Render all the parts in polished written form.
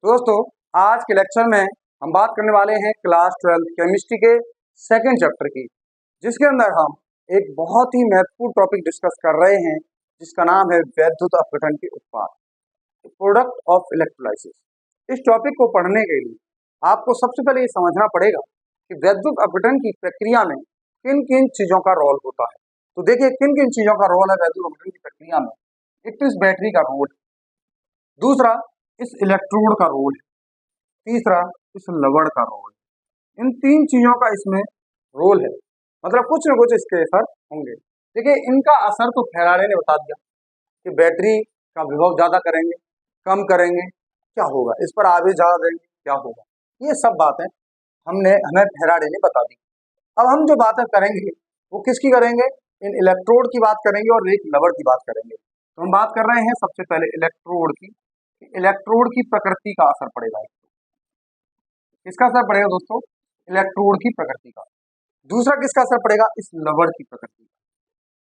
दोस्तों, आज के लेक्चर में हम बात करने वाले हैं क्लास 12 केमिस्ट्री के सेकंड चैप्टर की, जिसके अंदर हम एक बहुत ही महत्वपूर्ण टॉपिक डिस्कस कर रहे हैं, जिसका नाम है वैद्युत अपघटन के उत्पाद, प्रोडक्ट ऑफ इलेक्ट्रोलाइसिस। इस टॉपिक को पढ़ने के लिए आपको सबसे पहले ये समझना पड़ेगा कि वैद्युत अपघटन की प्रक्रिया में किन किन चीजों का रोल होता है। तो देखिए, किन किन चीजों का रोल है वैद्युत अपघटन की प्रक्रिया में। एक तो इस बैटरी का रोल, दूसरा इस इलेक्ट्रोड का रोल है, तीसरा इस लवड़ का रोल है। इन तीन चीजों का इसमें रोल है, मतलब कुछ न कुछ इसके असर होंगे। देखिए, इनका असर तो फेराडे ने बता दिया कि बैटरी का विभव ज्यादा करेंगे, कम करेंगे, क्या होगा, इस पर आवेश ज्यादा देंगे, क्या होगा। ये सब बातें हमें फेराडे ने बता दी। अब हम जो बातें करेंगे वो किसकी करेंगे, इन इलेक्ट्रोड की बात करेंगे और एक लवड़ की बात करेंगे। तो हम बात कर रहे हैं सबसे पहले इलेक्ट्रोड की। इलेक्ट्रोड की प्रकृति का असर पड़ेगा। किसका असर पड़ेगा दोस्तों, इलेक्ट्रोड की प्रकृति का। दूसरा किसका असर पड़ेगा, इस लवड़ की प्रकृति का।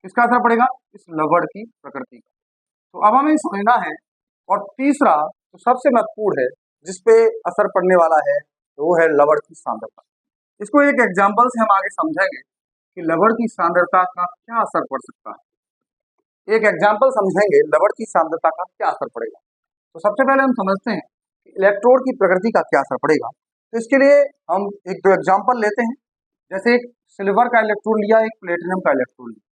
किसका असर पड़ेगा, इस लवड़ की प्रकृति का। तो अब हमें समझना है। और तीसरा जो सबसे महत्वपूर्ण है, जिसपे असर पड़ने वाला है, वो है लवड़ की सांद्रता। इसको एक एग्जाम्पल से हम आगे समझेंगे कि लवड़ की सांद्रता का क्या असर पड़ सकता है। एक एग्जाम्पल समझेंगे लवड़ की सांद्रता का क्या असर पड़ेगा। तो सबसे पहले हम समझते हैं कि इलेक्ट्रोड की प्रकृति का क्या असर पड़ेगा। तो इसके लिए हम एक दो एग्जाम्पल लेते हैं। जैसे एक सिल्वर का इलेक्ट्रोड लिया, एक प्लेटिनम का इलेक्ट्रोड लिया,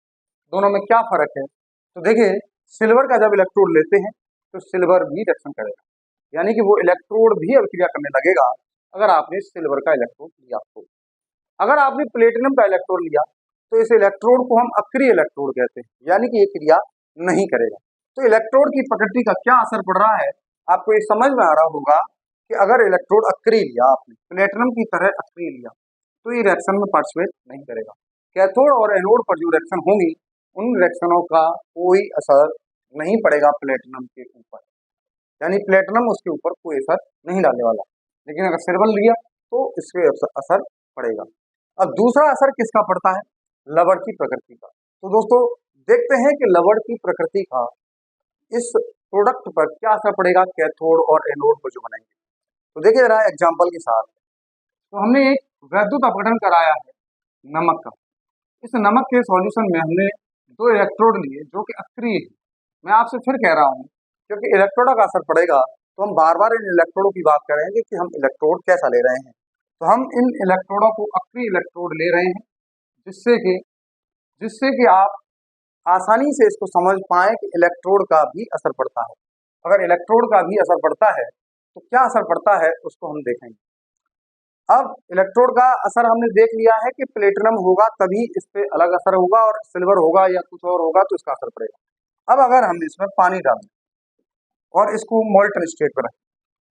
दोनों में क्या फर्क है। तो देखिए, सिल्वर का जब इलेक्ट्रोड लेते हैं तो सिल्वर भी रिएक्शन करेगा, यानी कि वो इलेक्ट्रोड भी अभिक्रिया करने लगेगा अगर आपने सिल्वर का इलेक्ट्रोड लिया तो। अगर आपने प्लेटिनम का इलेक्ट्रोड लिया तो इस इलेक्ट्रोड को हम अक्रिय इलेक्ट्रोड कहते हैं, यानी कि ये क्रिया नहीं करेगा। तो इलेक्ट्रोड की प्रकृति का क्या असर पड़ रहा है, आपको ये समझ में आ रहा होगा कि अगर इलेक्ट्रोड अक्रिय लिया, आपने प्लेटिनम की तरह अक्रिय लिया, तो ये रिएक्शन में पार्टिसिपेट नहीं करेगा। कैथोड और एनोड पर जो रिएक्शन होंगी, उन रिएक्शनों का कोई असर नहीं पड़ेगा प्लेटिनम के ऊपर, यानी प्लेटिनम उसके ऊपर कोई असर नहीं डालने वाला। लेकिन अगर सिल्वर लिया तो इसके असर पड़ेगा। अब दूसरा असर किसका पड़ता है, लवड़ की प्रकृति का। तो दोस्तों, देखते हैं कि लवड़ की प्रकृति का इस प्रोडक्ट पर क्या असर पड़ेगा, कैथोड और एनोड को जो बनाएंगे। तो देखिए जरा एग्जांपल के साथ। तो हमने एक वैद्युत अपघटन कराया है नमक का। इस नमक के सॉल्यूशन में हमने दो इलेक्ट्रोड लिए जो कि अक्रिय है। मैं आपसे फिर कह रहा हूँ, क्योंकि इलेक्ट्रोड का असर पड़ेगा तो हम बार बार इन इलेक्ट्रोडों की बात करेंगे कि हम इलेक्ट्रोड कैसा ले रहे हैं। तो हम इन इलेक्ट्रोडों को अक्रिय इलेक्ट्रोड ले रहे हैं, जिससे कि आप आसानी से इसको समझ पाए कि इलेक्ट्रोड का भी असर पड़ता है। अगर इलेक्ट्रोड का भी असर पड़ता है तो क्या असर पड़ता है उसको हम देखेंगे। अब इलेक्ट्रोड का असर हमने देख लिया है कि प्लेटिनम होगा तभी इस पे अलग असर होगा, और सिल्वर होगा या कुछ और होगा तो इसका असर पड़ेगा। अब अगर हम इसमें पानी डालें और इसको मोल्टन स्टेट पर रखें,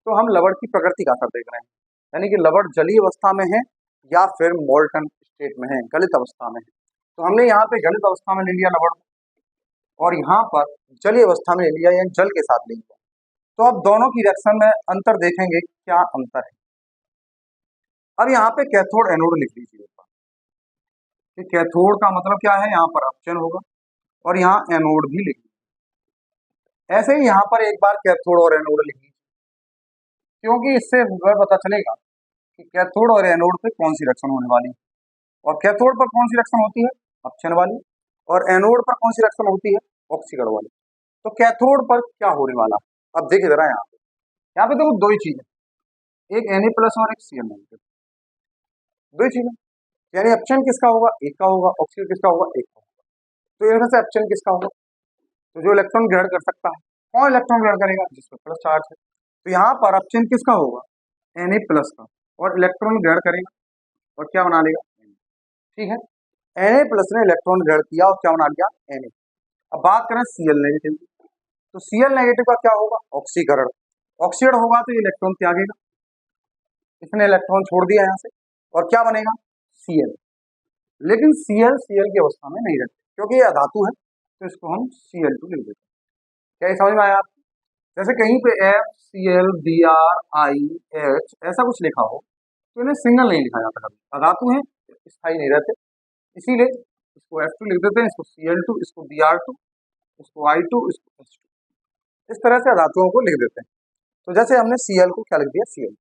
तो हम लवड़ की प्रकृति का असर देख रहे हैं, यानी कि लवड़ जलीय अवस्था में है या फिर मोल्टन स्टेट में है, गलित अवस्था में है। तो हमने यहाँ पे गलित अवस्था में ले लिया लवड़, और यहाँ पर जलीय अवस्था में ले लिया, यानी जल के साथ ले लिया। तो अब दोनों की रिएक्शन में अंतर देखेंगे, क्या अंतर है। अब यहाँ पे कैथोड एनोड लिख लीजिए कि कैथोड का मतलब क्या है, यहाँ पर अपचन होगा, और यहाँ एनोड भी लिख लीजिए। ऐसे ही यहाँ पर एक बार कैथोड और एनोड लिख लीजिए, क्योंकि इससे हमें पता चलेगा कि कैथोड और एनोड पे कौन सी रिएक्शन होने वाली है। और कैथोड पर कौन सी रिएक्शन होती है, अपचन वाली, और एनोड पर कौन सी रिएक्शन होती है, ऑक्सीकरण वाली। तो कैथोड पर क्या होने वाला है, अब देखिए जरा यहाँ पे देखो दो ही चीजें, एक Na+ और एक Cl-, दो ही चीजें। यानी अपचन किसका होगा, एक का होगा, ऑक्सीकरण किसका होगा, एक का होगा। तो इनमें से अपचन किसका होगा, तो जो इलेक्ट्रॉन ग्रहण कर सकता है, कौन इलेक्ट्रॉन ग्रहण करेगा, जिसमें प्लस चार्ज है। तो यहाँ पर अपचन किसका होगा, Na+ का, और इलेक्ट्रॉन ग्रहण करेगा और क्या बना लेगा, ठीक है। Na+ ने इलेक्ट्रॉन ग्रहण किया और क्या बना लिया, Na। अब बात करें Cl- तो Cl- का क्या होगा, ऑक्सीकरण। ऑक्सीकरण होगा तो ये इलेक्ट्रॉन त्यागेगा, इसने इलेक्ट्रॉन छोड़ दिया यहाँ से, और क्या बनेगा, Cl। लेकिन Cl की अवस्था में नहीं रहते, क्योंकि ये अधातु है, तो इसको हम Cl2 लिख देते हैं। क्या ये समझ में आया आपको। जैसे कहीं पे FCl Br IH ऐसा कुछ लिखा हो तो इन्हें सिंगल नहीं लिखा जाता, कभी अधातु है, स्थायी नहीं रहते, इसीलिए इसको F2 लिख देते हैं, इसको Cl2, इसको Br2, इसको I2, इसको H2, इस तरह से अधातुओं को लिख देते हैं। तो जैसे हमने Cl को क्या लिख दिया, Cl।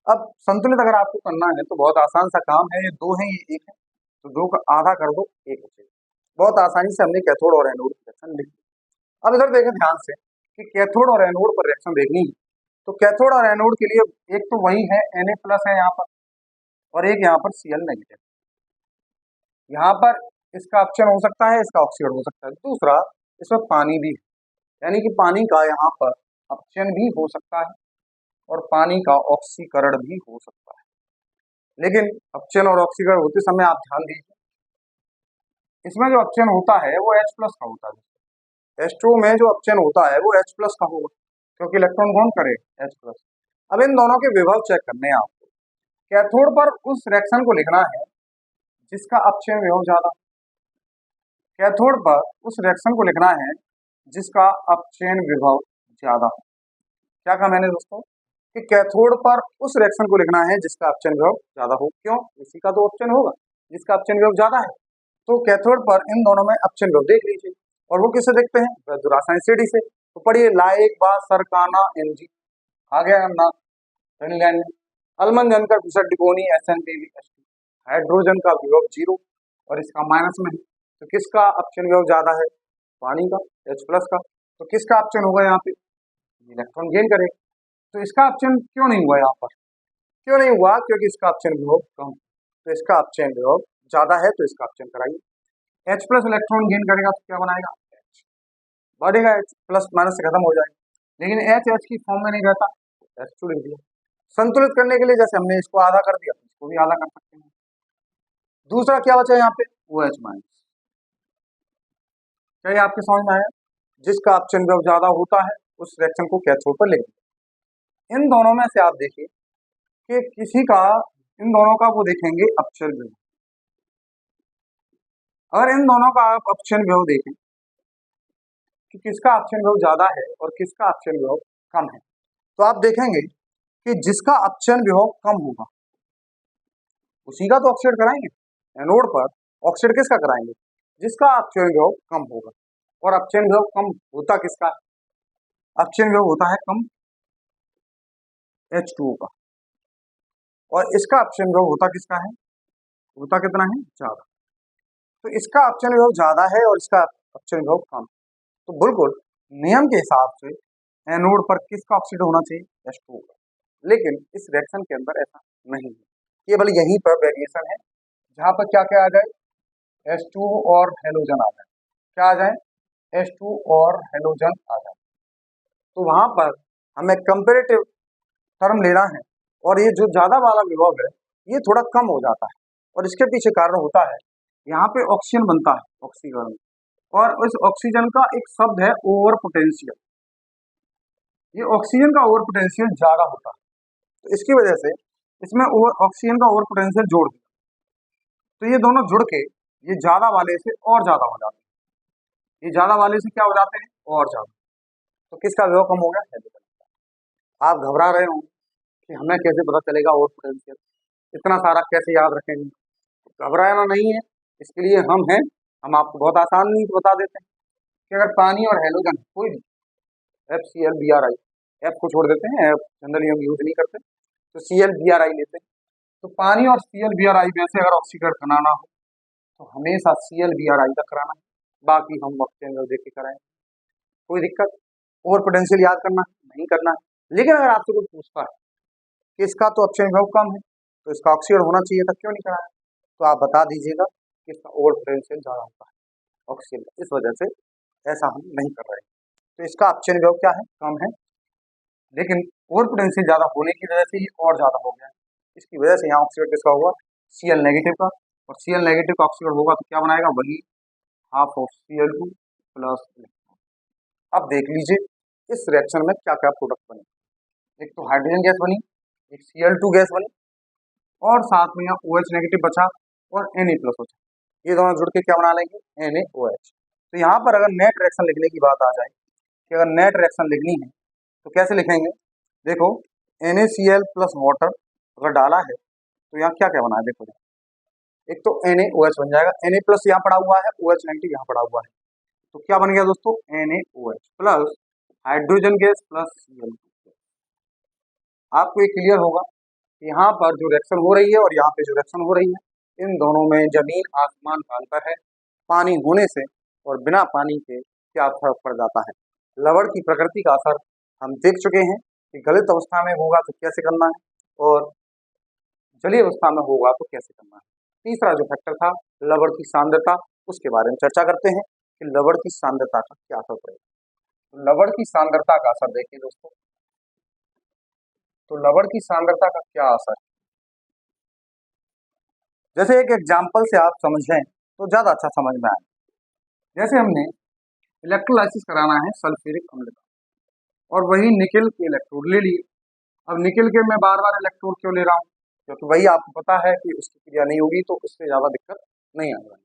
अब संतुलित अगर आपको करना है तो बहुत आसान सा काम है, ये दो है ये एक है, तो दो का आधा कर दो, एक बचेगा। बहुत आसानी से हमने कैथोड और एनोड की रिएक्शन लिख दी। अब इधर देखें ध्यान से कि कैथोड और एनोड पर रिएक्शन देखनी है, तो कैथोड और एनोड के लिए एक तो वही है Na+ है यहाँ पर, और एक यहाँ पर Cl-। यहाँ पर इसका ऑप्शन हो सकता है, इसका ऑक्सीजन हो सकता है। दूसरा, इसमें पानी भी है, यानी कि पानी का यहाँ पर ऑप्शन भी हो सकता है और पानी का ऑक्सीकरण भी हो सकता है। लेकिन ऑक्सीजन और ऑक्सीकरण होते समय आप ध्यान दीजिए, इसमें जो ऑक्सीजन होता है वो H+ का होता है। H2 में जो ऑक्सीजन होता है वो H+ का होगा, क्योंकि इलेक्ट्रॉन कौन करे, H+। अब इन दोनों के विभव चेक करने हैं आपको। कैथोड पर उस रिएक्शन को लिखना है जिसका अपचयन विभव ज्यादा, कैथोड पर उस रिएक्शन को लिखना है जिसका अपचयन विभव ज्यादा हो। क्या कहा मैंने दोस्तों कि कैथोड पर उस रिएक्शन को लिखना है जिसका अपचयन विभव ज्यादा हो। क्यों, इसी का तो अपचयन होगा जिसका अपचयन विभव ज्यादा है। तो कैथोड पर इन दोनों में अपचयन विभव देख लीजिए, और वो किससे देखते हैं, वैद्युरासायनिक सीडी से। तो पढ़िए, लाइक बा सरकाना Mg आ गया ना, अलमंजन का डिकोनी SnPV, हाइड्रोजन का विभव 0 और इसका माइनस में है, तो किसका अपचयन विभव ज्यादा है, पानी का, H+ का। तो किसका अपचयन होगा यहाँ पे, इलेक्ट्रॉन गेन करेगा। तो इसका अपचयन क्यों नहीं हुआ यहाँ पर, क्यों नहीं हुआ, क्योंकि इसका अपचयन विभव कम, तो इसका अपचयन विभव ज्यादा है, तो इसका अपचयन कराइए। H+ इलेक्ट्रॉन गेन करेगा तो क्या बनाएगा, H बढ़ेगा, H+- से खत्म हो जाएगा, लेकिन H की फॉर्म में नहीं रहता, H2 लिख दिया। संतुलित करने के लिए जैसे हमने इसको आधा कर दिया, इसको भी आधा कर सकते हैं। दूसरा क्या बचा यहाँ पे, OH-। क्या ये आपके समझ में आया, जिसका अपचयन विभव ज्यादा होता है उस रिएक्शन को कैथोड पर लिख दिया। इन दोनों में से आप देखिए कि किसी का, इन दोनों का वो देखेंगे अपचयन विभव, अगर इन दोनों का आप अपचयन विभव देखें कि किसका अपचयन विभव ज्यादा है और किसका अपचयन विभव कम है, तो आप देखेंगे कि जिसका अपचयन विभव कम होगा उसी का तो ऑक्सीडेट कराएंगे। एनोड पर ऑक्सीडेट किसका कराएंगे, जिसका अपचयन विभव कम होगा। और अपचयन विभव कम होता किसका, अपचयन विभव होता है कम H2O का, और इसका अपचयन विभव होता किसका है, होता कितना है, ज्यादा। तो इसका अपचयन विभव ज्यादा है और इसका अपचयन विभव कम। तो बिल्कुल नियम के हिसाब से एनोड पर किसका ऑक्सीडेट होना चाहिए, H2O का। लेकिन इस रिएक्शन के अंदर ऐसा नहीं है, केवल यहीं पर वेरिएशन है, जहां पर क्या क्या आ जाए, H2O और हेलोजन आ जाए। क्या आ जाए, H2 और हेलोजन आ जाए। तो वहां पर हमें कंपेरेटिव टर्म लेना है, और ये जो ज्यादा वाला विभव है ये थोड़ा कम हो जाता है, और इसके पीछे कारण होता है, यहाँ पे ऑक्सीजन बनता है, ऑक्सीकरण, और उस ऑक्सीजन का एक शब्द है ओवर पोटेंशियल। ये ऑक्सीजन का ओवर पोटेंशियल ज्यादा होता है, तो इसकी वजह से इसमें ऑक्सीजन का ओवर पोटेंशियल जोड़ दिया, तो ये दोनों जुड़ के ये ज्यादा वाले से और ज्यादा हो जाते हैं, ये ज्यादा वाले से क्या हो जाते हैं, और ज्यादा। तो किसका विभव कम हो गया, आप घबरा रहे हो कि हमें कैसे पता चलेगा ओवर पोटेंशियल, इतना सारा कैसे याद रखेंगे। घबराना नहीं है, इसके लिए हम हैं, हम आपको बहुत आसानी से बता देते हैं कि अगर पानी और हेलोजन कोई भी FCl-Bri, F को छोड़ देते हैं, F जनरली हम यूज नहीं करते, तो Cl-Bri लेते हैं। तो पानी और Cl-Bri में से अगर ऑक्सीकरण कराना हो तो हमेशा Cl-Bri का कराना है, बाकी हम ऑक्सीजन देख के कराएं, कोई दिक्कत। ओवर पोटेंशियल याद करना नहीं करना है, लेकिन अगर आपसे कोई पूछता है कि इसका तो अपचयन विभव कम है तो इसका ऑक्सीकरण होना चाहिए था, क्यों नहीं कराया, तो आप बता दीजिएगा कि इसका ओवर पोटेंशियल ज्यादा होता है ऑक्सीजन, इस वजह से ऐसा हम नहीं कर रहे हैं। तो इसका अपचयन विभव क्या है, कम है, लेकिन ओवर पोटेंशियल ज्यादा होने की वजह से ये और ज्यादा हो गया है। इसकी वजह से यहाँ ऑक्सीडेट किसका हुआ, Cl- का, और Cl- का ऑक्सीडेट होगा तो क्या बनाएगा, वही हाफ ऑफ Cl2 प्लस। अब देख लीजिए इस रिएक्शन में क्या क्या प्रोडक्ट बने, एक तो हाइड्रोजन गैस बनी, एक Cl2 गैस बनी, और साथ में यहाँ OH- बचा और Na+ बचा, ये दोनों जुड़ के क्या बना लेंगे, NaOH। तो यहाँ पर अगर नेट रिएक्शन लिखने की बात आ जाए कि अगर नेट रिएक्शन लिखनी है तो कैसे लिखेंगे, देखो NaCl प्लस वाटर अगर डाला है तो यहाँ क्या क्या बना है, देखो एक तो NaOH बन जाएगा, Na+ यहाँ पड़ा हुआ है, OH- यहाँ पड़ा हुआ है, तो क्या बन गया दोस्तों, NaOH plus hydrogen gas plus Cl2। आपको ये क्लियर होगा कि यहाँ पर जो रिएक्शन हो रही है और यहाँ पे जो रिएक्शन हो रही है, इन दोनों में जमीन आसमान का अंतर है। पानी होने से और बिना पानी के क्या फर्क पड़ जाता है। लवण की प्रकृति का असर हम देख चुके हैं कि गलित अवस्था में होगा तो कैसे करना है और जलीय अवस्था में होगा तो कैसे करना है। तीसरा जो फैक्टर था लवण की सांद्रता, उसके बारे में चर्चा करते हैं कि लवण की सांद्रता का क्या असर पड़ेगा। तो लवण की सांद्रता का असर देखिए दोस्तों, तो लवण की सांद्रता का क्या असर है, जैसे एक एग्जाम्पल से आप समझ लें तो ज्यादा अच्छा समझ में आए। जैसे हमने इलेक्ट्रोलाइसिस कराना है सल्फ्यूरिक अम्ल का और वही निकेल के इलेक्ट्रोड ले लिए। अब निकेल के मैं बार बार इलेक्ट्रोड क्यों ले रहा हूँ, क्योंकि वही आपको पता है कि उसकी क्रिया नहीं होगी तो उससे ज्यादा दिक्कत नहीं आने वाली।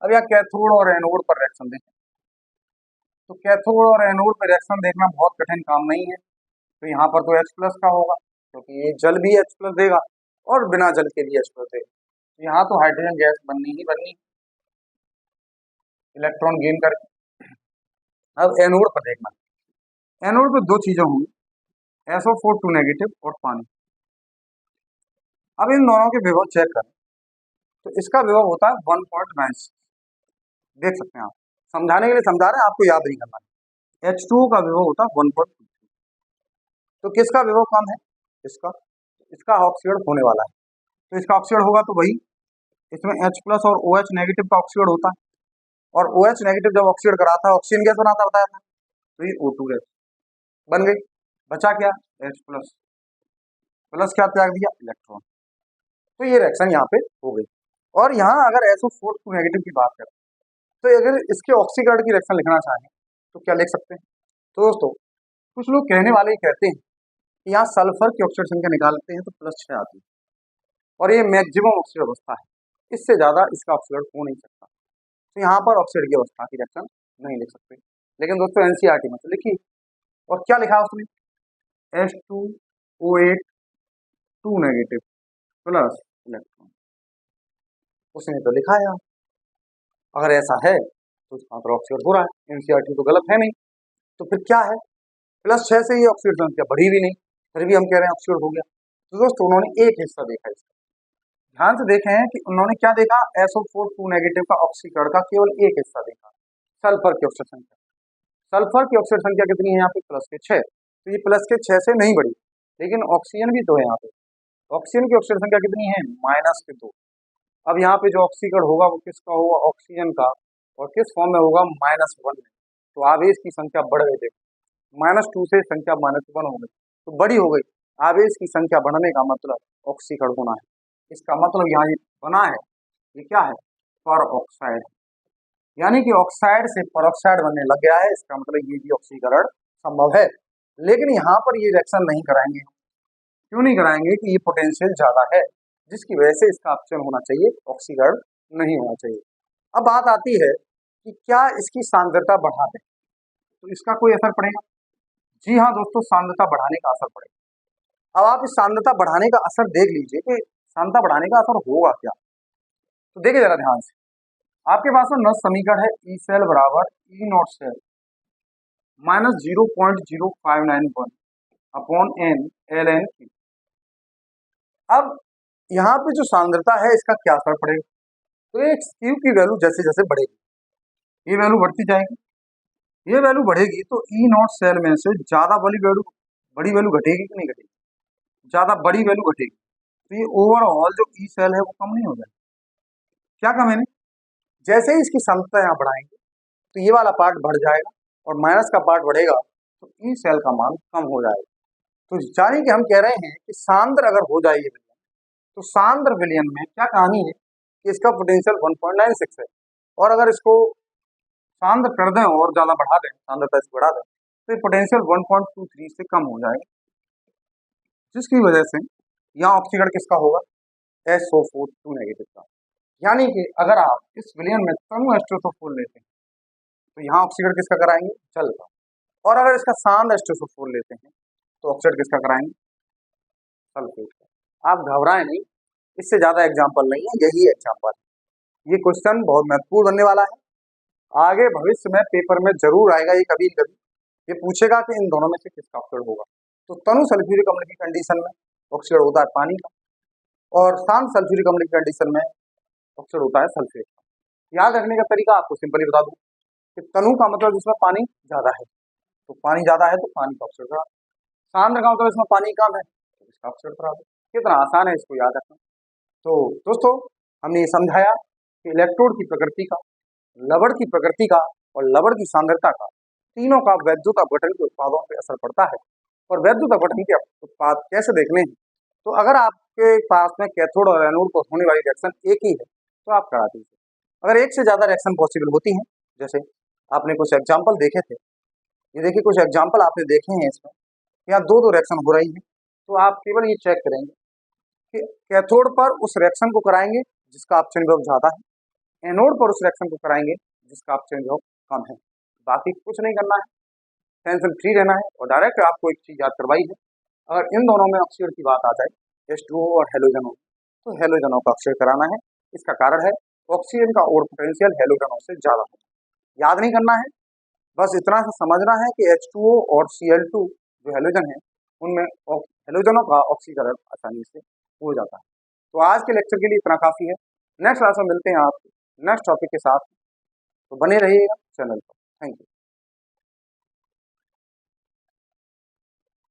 अब यहाँ कैथोड और एनोड पर रिएक्शन देखें, तो कैथोड और एनोड पर रिएक्शन देखना बहुत कठिन काम नहीं है। तो यहाँ पर तो H+ का होगा क्योंकि ये जल भी H+ देगा और बिना जल के भी H+ देगा। तो यहाँ तो हाइड्रोजन गैस बननी ही बननी, इलेक्ट्रॉन गेन करके। अब एनोड पर देखना, एनोड पे दो चीजें होंगी, SO4 2 नेगेटिव और पानी। अब इन दोनों के विभव चेक करें तो इसका विभव होता है 1.96, देख सकते हैं आप, समझाने के लिए समझा रहे हैं, आपको याद नहीं करना है। H2O का विभव होता है 1.23। तो किसका विभव कम है, इसका, इसका ऑक्सीड होने वाला है। तो इसका ऑक्सीड होगा तो वही, इसमें H+ और OH नेगेटिव का ऑक्सीड होता है और OH नेगेटिव जब ऑक्सीड कराता है ऑक्सीजन गैस बनाता बताया था, तो ये O2 गैस बन गई। बचा क्या, H+, प्लस क्या त्याग दिया, इलेक्ट्रॉन। तो ये रिएक्शन यहाँ पे हो गई। और यहाँ अगर SO4 2 नेगेटिव की बात करें तो अगर इसके ऑक्सीकरण की रिएक्शन लिखना चाहें तो क्या लिख सकते हैं। तो दोस्तों कुछ लोग कहने वाले ही कहते हैं कि यहाँ सल्फर की ऑक्सीजन संख्या निकालते हैं तो +6 आती है और ये मैक्सिमम ऑक्सीजन अवस्था है, इससे ज्यादा इसका ऑक्सीकरण हो नहीं सकता। तो यहाँ पर ऑक्सीजन की अवस्था की रिएक्शन नहीं लिख सकते। लेकिन दोस्तों एनसीईआरटी में तो लिखी, और क्या लिखा उसमें, H2O8 2 नेगेटिव प्लस इलेक्ट्रॉन, उसने तो लिखा है। अगर ऐसा है तो उसका तो ऑक्सीड हो रहा है, एनसीईआरटी तो गलत है नहीं। तो फिर क्या है, +6 से ये ऑक्सीड संख्या बढ़ी भी नहीं, फिर भी हम कह रहे हैं ऑक्सीड हो गया। तो दोस्तों उन्होंने एक हिस्सा देखा इसका, ध्यान से देखें कि उन्होंने क्या देखा, SO4 2 नेगेटिव का ऑक्सीकरण का केवल एक हिस्सा देखा, सल्फर की ऑक्सीड संख्या। सल्फर की ऑक्सीड संख्या कितनी है यहाँ पे, +6। तो ये +6 से नहीं बढ़ी, लेकिन ऑक्सीजन भी तो है यहाँ पे, ऑक्सीजन की ऑक्सीड संख्या कितनी है, -2। अब यहाँ पे जो ऑक्सीकरण होगा वो किसका होगा, ऑक्सीजन का, और किस फॉर्म में होगा, -1 में। तो आवेश की संख्या बढ़ गई, देखो -2 से संख्या -1 हो गई, तो बड़ी हो गई। आवेश की संख्या बढ़ने का मतलब ऑक्सीकरण होना है, इसका मतलब यहाँ ये बना है, ये क्या है, पर ऑक्साइड, यानी कि ऑक्साइड से परऑक्साइड बनने लग गया है। इसका मतलब ये भी ऑक्सीकरण संभव है। लेकिन यहाँ पर ये रिएक्शन नहीं कराएंगे, क्यों नहीं कराएंगे कि ये पोटेंशियल ज्यादा है, जिसकी वजह से इसका ऑप्शन होना चाहिए, ऑक्सीकरण नहीं होना चाहिए। अब बात आती है कि क्या इसकी सांद्रता बढ़ा दें तो इसका कोई असर पड़ेगा। जी हाँ दोस्तों, सांद्रता बढ़ाने का असर पड़ेगा। अब आप इस सांद्रता बढ़ाने का असर देख लीजिए कि सांद्रता बढ़ाने का असर होगा क्या। तो देखिए जरा ध्यान से, आपके पास में 9 समीकरण है, ई सेल बराबर E naught cell -0.0591 upon n ln Q। अब यहाँ पे जो सांद्रता है इसका क्या असर पड़ेगा, तो एक Q की वैल्यू जैसे जैसे बढ़ेगी, ये वैल्यू बढ़ती जाएगी, ये वैल्यू बढ़ेगी तो ई नॉट सेल में से ज्यादा बड़ी वैल्यू घटेगी कि नहीं घटेगी, ज्यादा बड़ी वैल्यू घटेगी। तो ये ओवरऑल जो ई सेल है वो कम नहीं हो जाएगा, क्या कम है नहीं, जैसे ही इसकी सांद्रता यहाँ बढ़ाएंगे तो ये वाला पार्ट बढ़ जाएगा और माइनस का पार्ट बढ़ेगा तो ई सेल का मान कम हो जाएगा। तो जाने कि हम कह रहे हैं कि सांद्र अगर हो जाए ये विलयन, तो सांद्र विलयन में क्या कहानी है कि इसका पोटेंशियल 1.96 है, और अगर इसको सांद्र कर दें और ज्यादा बढ़ा दें, सांद्रता इसको बढ़ा दें, तो ये पोटेंशियल 1.23 से कम हो जाएगा, जिसकी वजह से यहाँ ऑक्सीकरण किसका होगा, SO4 2 नेगेटिव का। यानी कि अगर आप इस विलयन में तनु H2SO4 लेते हैं तो यहाँ ऑक्सीकरण किसका कराएंगे, जल का, और अगर इसका सांद्र H2SO4 लेते हैं तो ऑक्सीकरण किसका कराएंगे, सल्फेट का। आप घबराएं नहीं, इससे ज्यादा एग्जाम्पल नहीं है, यही एग्जाम्पल है। ये क्वेश्चन बहुत महत्वपूर्ण बनने वाला है, आगे भविष्य में पेपर में जरूर आएगा, ये कभी कभी ये पूछेगा कि इन दोनों में से किसका ऑक्सीकरण होगा। तो तनु सल्फ्यूरिक अम्ल की कंडीशन में ऑक्सीजन होता है पानी का, और शांत सल्फ्यूरिक अम्ल की कंडीशन में ऑक्सीजन होता है सल्फेट का। याद रखने का तरीका आपको सिंपली बता दूं कि तनु का मतलब जिसमें पानी ज्यादा है, तो पानी ज्यादा है तो पानी का ऑक्सीजन खराब। शांत का मतलब इसमें पानी कम है तो इसका ऑक्सीजन खराब। कितना आसान है इसको याद रखना। तो दोस्तों, हमने ये समझाया कि इलेक्ट्रोड की प्रकृति का, लवण की प्रकृति का और लवण की सांद्रता का, तीनों का वैद्युत अपघटन के उत्पादों पर असर पड़ता है। और वैद्युत अपघटन के उत्पाद कैसे देखने हैं, तो अगर आपके पास में कैथोड और एनोड को होने वाली रिएक्शन एक ही है तो आप करा दीजिए। अगर एक से ज्यादा रिएक्शन पॉसिबल होती हैं, जैसे आपने कुछ एग्जाम्पल देखे थे, ये देखिए कुछ एग्जाम्पल आपने देखे हैं इसमें, यहाँ दो दो रिएक्शन हो रही है, तो आप केवल ये चेक करेंगे कि कैथोड पर उस रिएक्शन को कराएंगे जिसका ऑप्शन विभव ज्यादा है, एनोड पर उस रिएक्शन को कराएंगे जिसका ऑप्शन विभव कम है। बाकी कुछ नहीं करना है, टेंशन फ्री रहना है। और डायरेक्ट आपको एक चीज याद करवाई है, अगर इन दोनों में ऑक्सीजन की बात आ जाए, H2O और हेलोजनों, तो हेलोजनों का ऑक्सीजन कराना है। इसका कारण है ऑक्सीजन का और पोटेंशियल हेलोजनों से ज्यादा है। याद नहीं करना है, बस इतना सा समझना है कि H2O और Cl2 जो हेलोजन है, उनमें हेलोजनों का ऑक्सीकरण आसानी से हो जाता है। तो आज के लेक्चर के लिए इतना काफी है। नेक्स्ट क्लास में मिलते हैं आपको नेक्स्ट टॉपिक के साथ, तो बने रहिएगा चैनल पर। Thank you.